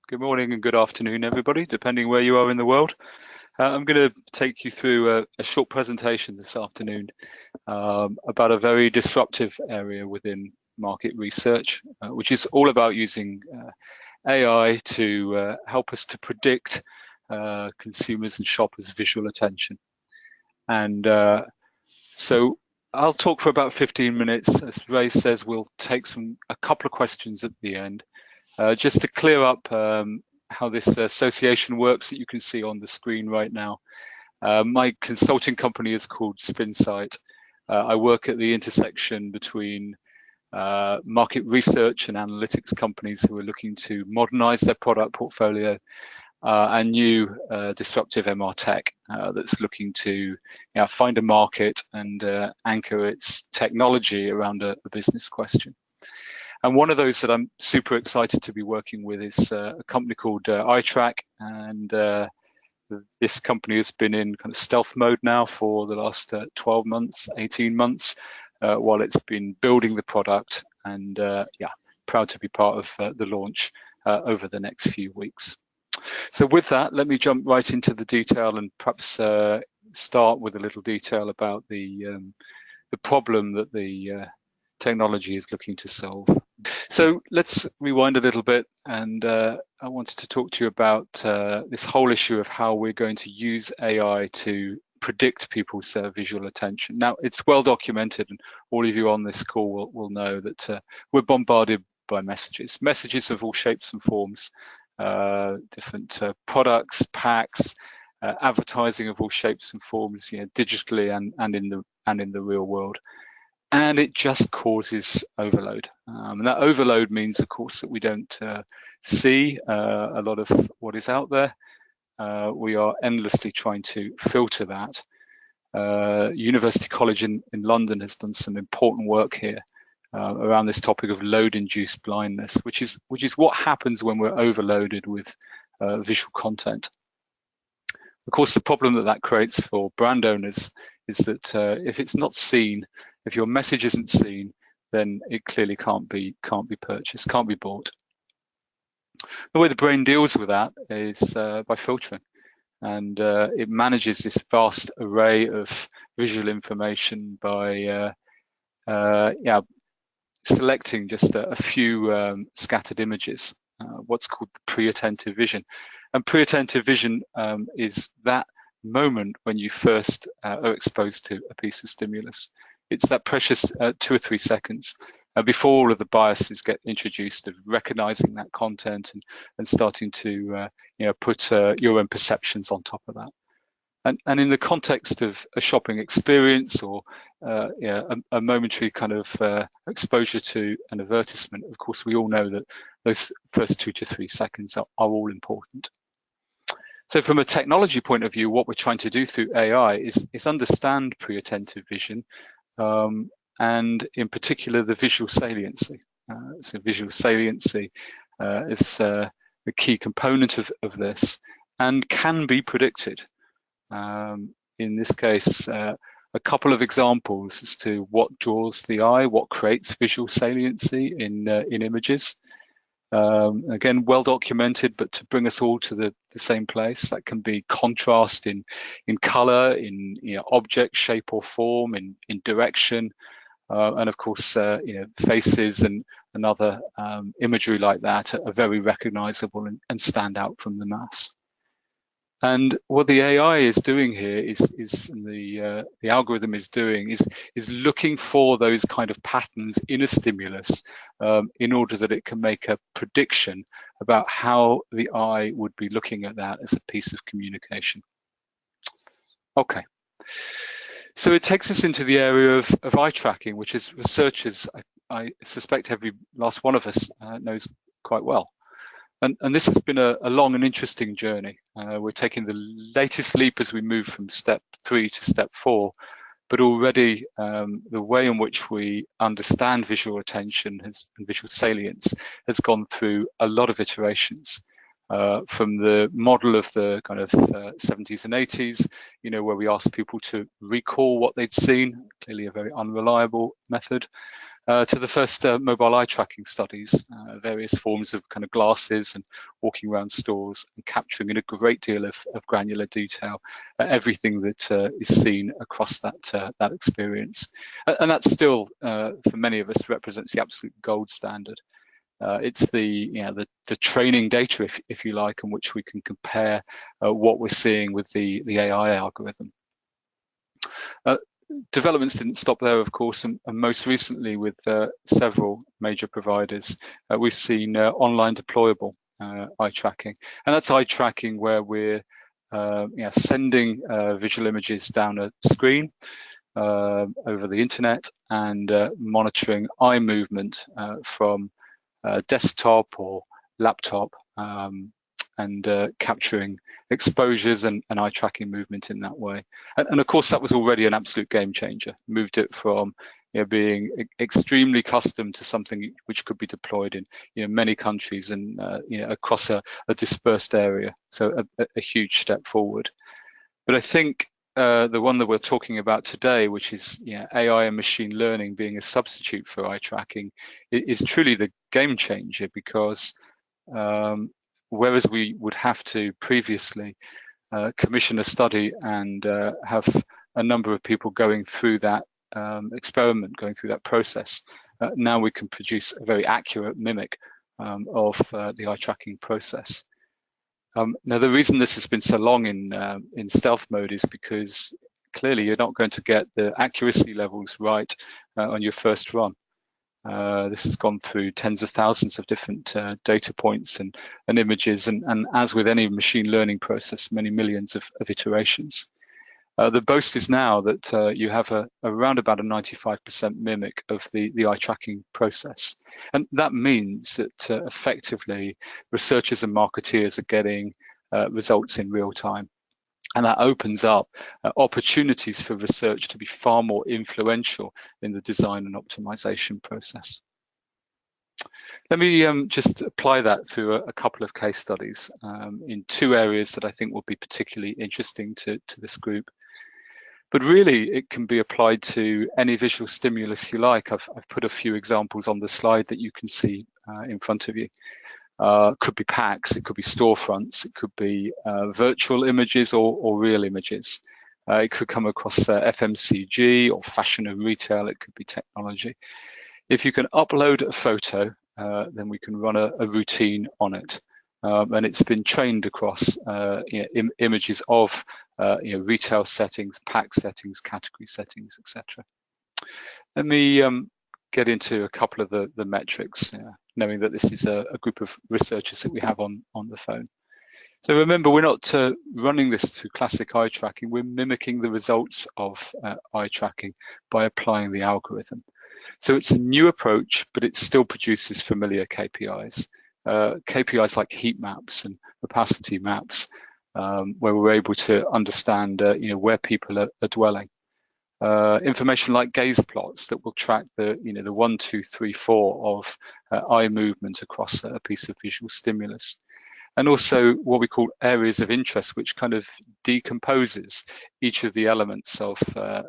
Good morning and good afternoon, everybody, depending where you are in the world. I'm going to take you through a short presentation this afternoon about a very disruptive area within market research, which is all about using AI to help us to predict consumers and shoppers' visual attention. And so I'll talk for about 15 minutes. As Ray says, we'll take a couple of questions at the end. Just to clear up how this association works that you can see on the screen right now. My consulting company is called SpinSight. I work at the intersection between market research and analytics companies who are looking to modernize their product portfolio and new disruptive MR tech that's looking to find a market and anchor its technology around a business question. And one of those that I'm super excited to be working with is a company called Aitrak, and this company has been in kind of stealth mode now for the last 12 months, 18 months, while it's been building the product, and proud to be part of the launch over the next few weeks. So with that, let me jump right into the detail and perhaps start with a little detail about the problem that the technology is looking to solve. So let's rewind a little bit, and I wanted to talk to you about this whole issue of how we're going to use AI to predict people's visual attention. Now, it's well documented, and all of you on this call will know that we're bombarded by messages of all shapes and forms, different products, packs, advertising of all shapes and forms, digitally and in the real world. And it just causes overload. And that overload means, of course, that we don't see a lot of what is out there. We are endlessly trying to filter that. University College in London has done some important work here around this topic of load-induced blindness, which is what happens when we're overloaded with visual content. Of course, the problem that creates for brand owners is that if it's not seen, if your message isn't seen, then it clearly can't be purchased, can't be bought. The way the brain deals with that is by filtering, and it manages this vast array of visual information by selecting just a few scattered images, what's called the pre-attentive vision. And pre-attentive vision is that moment when you first are exposed to a piece of stimulus. It's that precious 2 or 3 seconds before all of the biases get introduced of recognizing that content and starting to put your own perceptions on top of that. And in the context of a shopping experience or a momentary kind of exposure to an advertisement, of course, we all know that those first 2 to 3 seconds are all important. So from a technology point of view, what we're trying to do through AI is understand pre-attentive vision, and in particular the visual saliency. So visual saliency is a key component of this and can be predicted. In this case, a couple of examples as to what draws the eye, what creates visual saliency in images. Again, well documented, but to bring us all to the same place, that can be contrast in color, in object, shape or form, in direction, and of course, faces and other imagery like that are very recognizable and stand out from the mass. And what the AI is doing here is the algorithm is doing is looking for those kind of patterns in a stimulus in order that it can make a prediction about how the eye would be looking at that as a piece of communication. Okay, so it takes us into the area of eye tracking, which is researchers, I suspect every last one of us knows quite well. And this has been a long and interesting journey. We're taking the latest leap as we move from step 3 to step 4, but already the way in which we understand visual attention and visual salience has gone through a lot of iterations. From the model of the kind of 70s and 80s, where we asked people to recall what they'd seen, clearly a very unreliable method, to the first mobile eye tracking studies, various forms of kind of glasses and walking around stores and capturing in a great deal of granular detail everything that is seen across that experience. And that still, for many of us, represents the absolute gold standard. It's the training data, if you like, on which we can compare what we're seeing with the AI algorithm. Developments didn't stop there, of course, and most recently with several major providers, we've seen online deployable eye tracking, and that's eye tracking where we're sending visual images down a screen over the internet and monitoring eye movement from desktop or laptop, and capturing exposures and eye tracking movement in that way. And of course, that was already an absolute game changer. Moved it from being extremely custom to something which could be deployed in many countries and across a dispersed area. So a huge step forward. But I think the one that we're talking about today, which is AI and machine learning being a substitute for eye tracking, is truly the game changer, because whereas we would have to previously commission a study and have a number of people going through that experiment, going through that process, now we can produce a very accurate mimic of the eye tracking process. Now, the reason this has been so long in stealth mode is because clearly you're not going to get the accuracy levels right on your first run. This has gone through tens of thousands of different data points and images, and as with any machine learning process, many millions of iterations. The boast is now that you have around about a 95% mimic of the eye tracking process. And that means that effectively researchers and marketeers are getting results in real time. And that opens up opportunities for research to be far more influential in the design and optimization process. Let me just apply that through a couple of case studies in two areas that I think will be particularly interesting to this group. But really, it can be applied to any visual stimulus you like. I've put a few examples on the slide that you can see in front of you. Could be packs, it could be storefronts, it could be virtual images or real images. It could come across FMCG or fashion and retail, it could be technology. If you can upload a photo, then we can run a routine on it. And it's been trained across images of retail settings, pack settings, category settings, etc. Let me get into a couple of the metrics, knowing that this is a group of researchers that we have on the phone. So remember, we're not running this through classic eye tracking, we're mimicking the results of eye tracking by applying the algorithm. So it's a new approach, but it still produces familiar KPIs. KPIs like heat maps and opacity maps, where we're able to understand where people are dwelling. Information like gaze plots that will track the 1, 2, 3, 4 of eye movement across a piece of visual stimulus. And also what we call areas of interest, which kind of decomposes each of the elements of a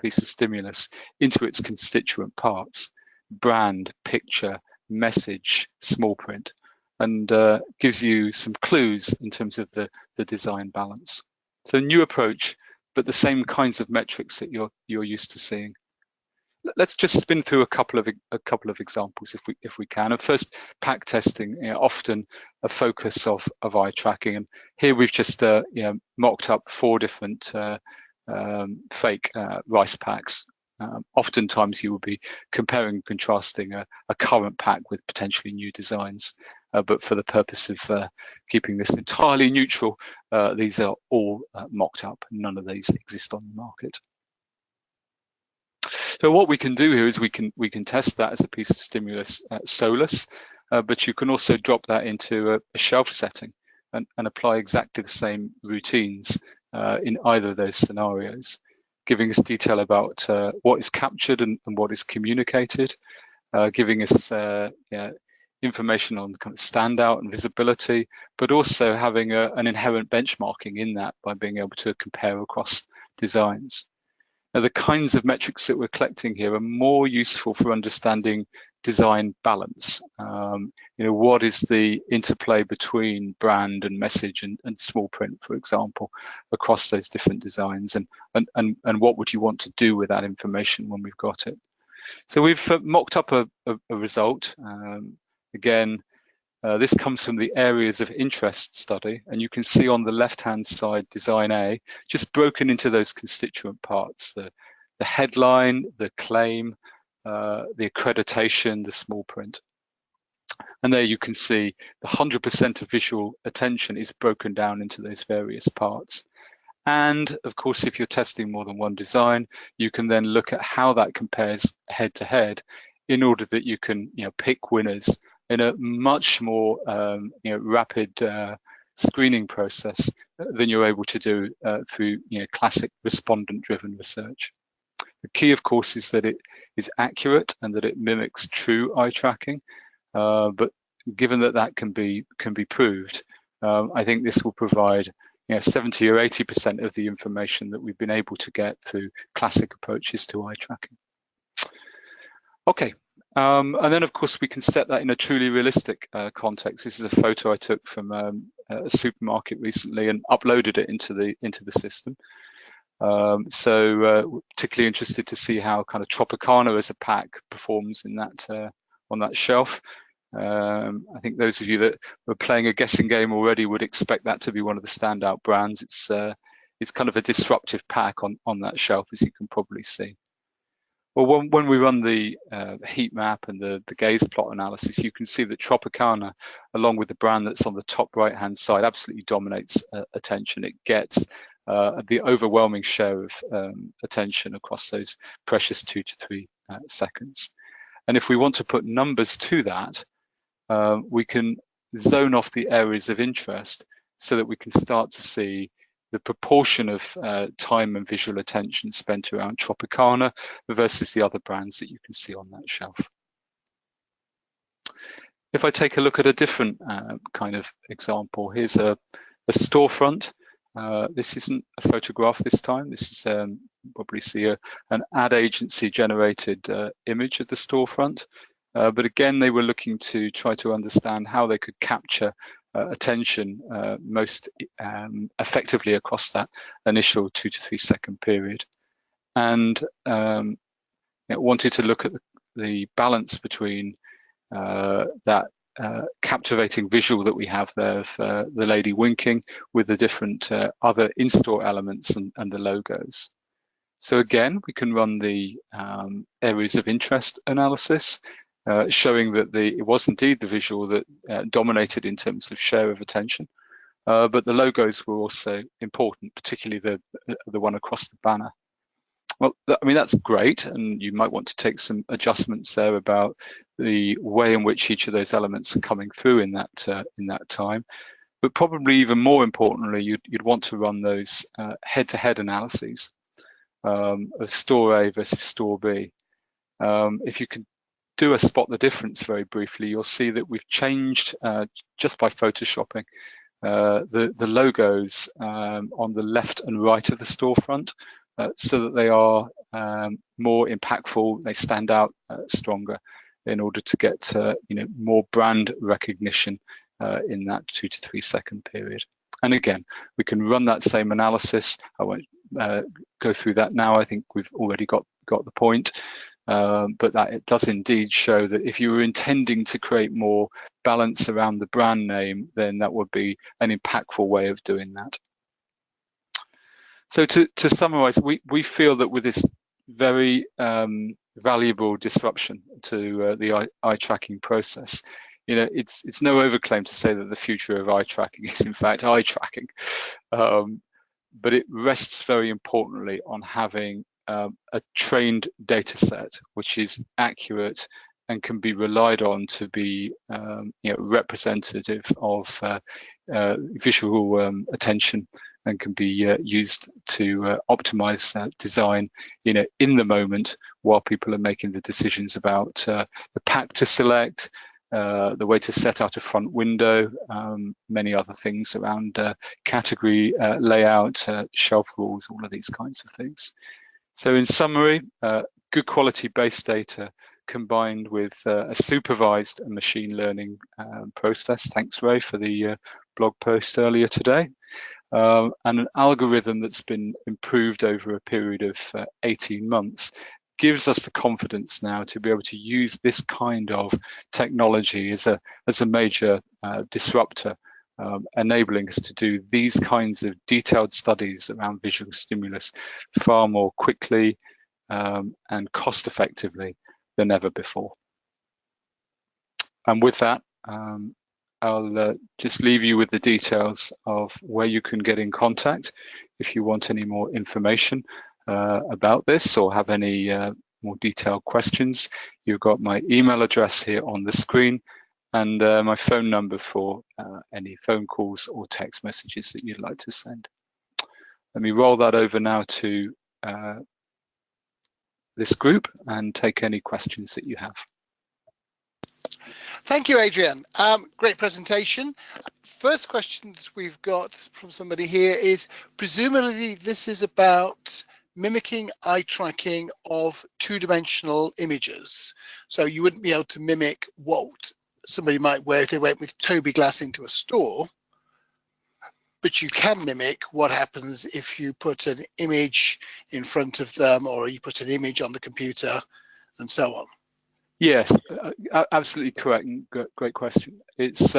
piece of stimulus into its constituent parts: brand, picture, message, small print, and gives you some clues in terms of the design balance. So a new approach, but the same kinds of metrics that you're used to seeing. Let's just spin through a couple of examples if we can. And first, pack testing, often a focus of eye tracking, and here we've just mocked up 4 different fake rice packs. Oftentimes you will be comparing and contrasting a current pack with potentially new designs, but for the purpose of keeping this entirely neutral, these are all mocked up. None of these exist on the market. So what we can do here is we can test that as a piece of stimulus solus, but you can also drop that into a shelf setting and apply exactly the same routines in either of those scenarios, giving us detail about what is captured and what is communicated, giving us information on kind of standout and visibility, but also having an inherent benchmarking in that by being able to compare across designs. Now, the kinds of metrics that we're collecting here are more useful for understanding design balance. What is the interplay between brand and message and small print, for example, across those different designs, and what would you want to do with that information when we've got it? So we've mocked up a result. Again, this comes from the areas of interest study, and you can see on the left-hand side, design A, just broken into those constituent parts, the headline, the claim, the accreditation, the small print. And there you can see the 100% of visual attention is broken down into those various parts. And of course, if you're testing more than one design, you can then look at how that compares head to head in order that you can pick winners in a much more rapid screening process than you're able to do through classic respondent-driven research. The key, of course, is that it is accurate and that it mimics true eye tracking. But given that that can be proved, I think this will provide 70 or 80% of the information that we've been able to get through classic approaches to eye tracking. Okay, and then of course we can set that in a truly realistic context. This is a photo I took from a supermarket recently and uploaded it into the system. So particularly interested to see how kind of Tropicana as a pack performs in that on that shelf. I think those of you that were playing a guessing game already would expect that to be one of the standout brands. It's kind of a disruptive pack on that shelf, as you can probably see. Well, when we run the heat map and the gaze plot analysis, you can see that Tropicana, along with the brand that's on the top right-hand side, absolutely dominates attention. It gets the overwhelming share of attention across those precious 2 to 3 seconds. And if we want to put numbers to that, we can zone off the areas of interest so that we can start to see the proportion of time and visual attention spent around Tropicana versus the other brands that you can see on that shelf. If I take a look at a different kind of example, here's a storefront. This isn't a photograph this time. This is probably see an ad agency generated image of the storefront. But again, they were looking to try to understand how they could capture attention most effectively across that initial 2 to 3 second period, and wanted to look at the balance between that captivating visual that we have there of the lady winking with the different other in-store elements and the logos. So again, we can run the areas of interest analysis, showing that it was indeed the visual that dominated in terms of share of attention, but the logos were also important, particularly the one across the banner. Well, I mean, that's great, and you might want to take some adjustments there about the way in which each of those elements are coming through in that time. But probably even more importantly, you'd want to run those head-to-head analyses of store A versus store B. If you can do a spot the difference very briefly, you'll see that we've changed just by photoshopping the logos on the left and right of the storefront so that they are more impactful, they stand out stronger in order to get more brand recognition in that 2 to 3 second period. And again, we can run that same analysis. I won't go through that now. I think we've already got the point. But that it does indeed show that if you were intending to create more balance around the brand name, then that would be an impactful way of doing that. So to summarize, we feel that with this very valuable disruption to the eye tracking process, it's no overclaim to say that the future of eye tracking is in fact eye tracking, but it rests very importantly on having a trained data set which is accurate and can be relied on to be representative of visual attention and can be used to optimize design in the moment while people are making the decisions about the pack to select, the way to set out a front window, many other things around category layout, shelf rules, all of these kinds of things. So in summary, good quality base data combined with a supervised and machine learning process. Thanks, Ray, for the blog post earlier today. And an algorithm that's been improved over a period of 18 months gives us the confidence now to be able to use this kind of technology as a major disruptor, enabling us to do these kinds of detailed studies around visual stimulus far more quickly and cost effectively than ever before. And with that, I'll just leave you with the details of where you can get in contact if you want any more information about this or have any more detailed questions. You've got my email address here on the screen and my phone number for any phone calls or text messages that you'd like to send. Let me roll that over now to this group and take any questions that you have. Thank you, Adrian. Great presentation. First question that we've got from somebody here is, presumably this is about mimicking eye tracking of two-dimensional images. So you wouldn't be able to mimic what somebody might wear if they went with Toby glass into a store, but you can mimic what happens if you put an image in front of them or you put an image on the computer and so on. Yes, absolutely correct. Great question. It's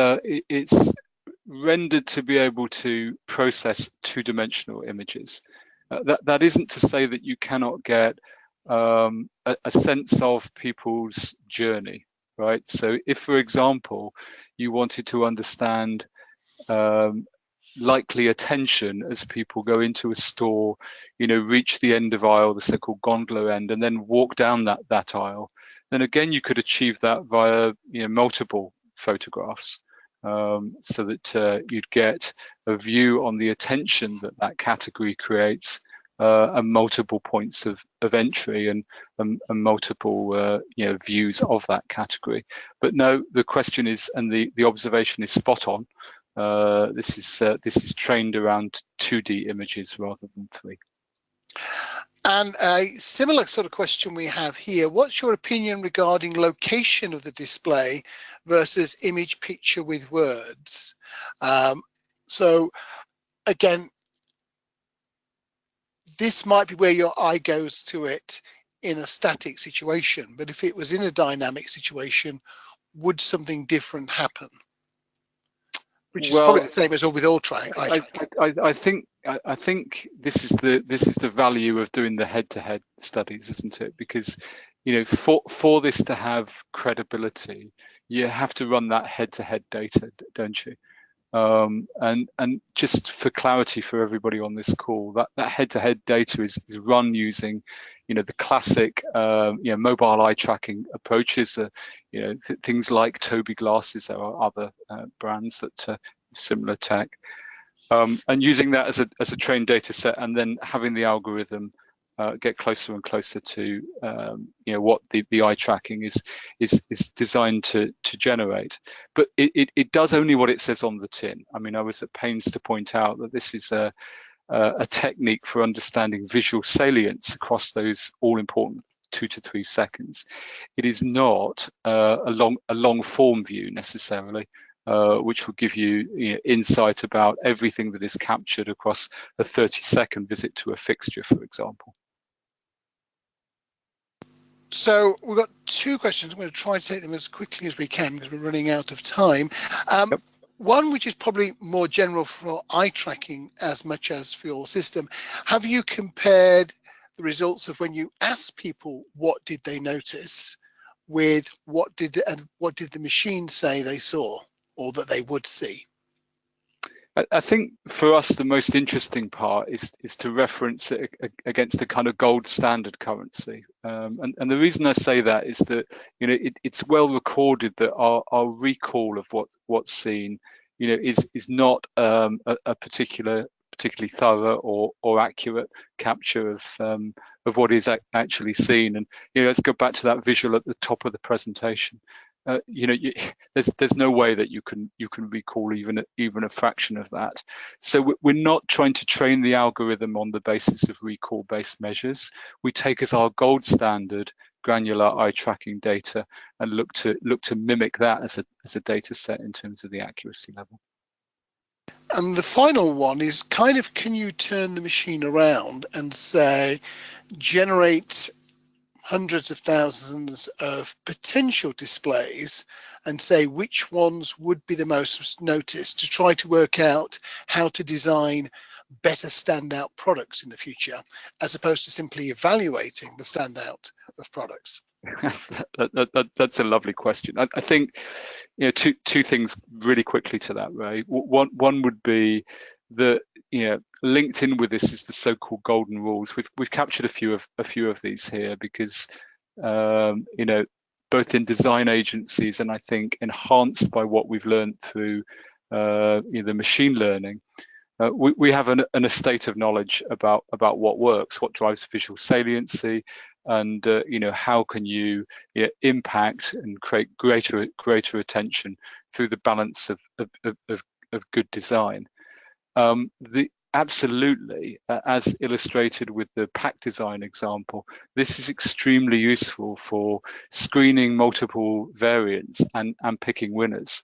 rendered to be able to process two-dimensional images. That isn't to say that you cannot get a sense of people's journey, right? So if, for example, you wanted to understand likely attention as people go into a store, reach the end of aisle, the so-called gondola end, and then walk down that aisle, then again you could achieve that via multiple photographs, so that you'd get a view on the attention that category creates, and multiple points of entry and multiple views of that category. But no, the question is, and the observation is spot on. This is trained around 2D images rather than 3. And a similar sort of question we have here, what's your opinion regarding location of the display versus image picture with words? So again, this might be where your eye goes to it in a static situation, but if it was in a dynamic situation, would something different happen? Which is probably the same as with all I think this is the value of doing the head-to-head studies, isn't it? Because for this to have credibility, you have to run that head-to-head data, don't you? And just for clarity for everybody on this call, that head-to-head data is run using the classic mobile eye tracking approaches, things like Toby glasses. There are other brands that similar tech, and using that as a trained data set, and then having the algorithm get closer and closer to what the eye tracking is designed to generate. But it does only what it says on the tin. I mean, I was at pains to point out that this is a technique for understanding visual salience across those all-important 2 to 3 seconds. It is not a long form view necessarily, which will give you insight about everything that is captured across a 30-second visit to a fixture, for example. So we've got 2 questions. I'm going to try to take them as quickly as we can because we're running out of time. Yep. One which is probably more general for eye tracking as much as for your system. Have you compared the results of when you asked people what did they notice with what did the machine say they saw or that they would see? I think for us the most interesting part is to reference it against a kind of gold standard currency, and the reason I say that is that it's well recorded that our recall of what's seen is not a particularly thorough or accurate capture of what is actually seen. And let's go back to that visual at the top of the presentation. there's no way that you can recall even a fraction of that. So we're not trying to train the algorithm on the basis of recall-based measures. We take as our gold standard granular eye tracking data and look to mimic that as a data set in terms of the accuracy level. And the final one is kind of, can you turn the machine around and say, generate hundreds of thousands of potential displays and say which ones would be the most noticed, to try to work out how to design better standout products in the future, as opposed to simply evaluating the standout of products? That's a lovely question. I think two things really quickly to that, Ray. One would be that linked in with this is the so-called golden rules. We've captured a few of these here because both in design agencies and I think enhanced by what we've learned through the machine learning. We have an estate of knowledge about what works, what drives visual saliency, and how can you impact and create greater attention through the balance of good design. Absolutely, as illustrated with the pack design example, this is extremely useful for screening multiple variants and picking winners.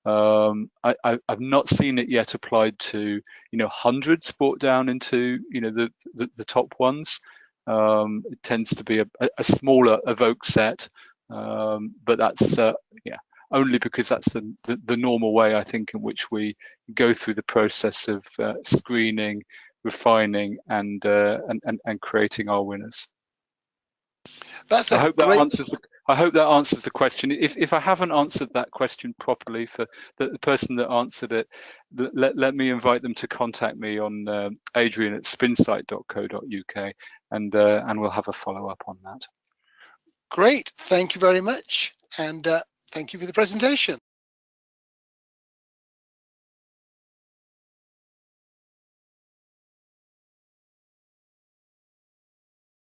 I've not seen it yet applied to hundreds brought down into the top ones. It tends to be a smaller evoke set, but that's only because that's the normal way, I think, in which we go through the process of screening, refining, and creating our winners. I hope that answers the question. If I haven't answered that question properly for the person that answered it, let me invite them to contact me on adrian@spinsight.co.uk, and we'll have a follow-up on that. Great, thank you very much, and thank you for the presentation.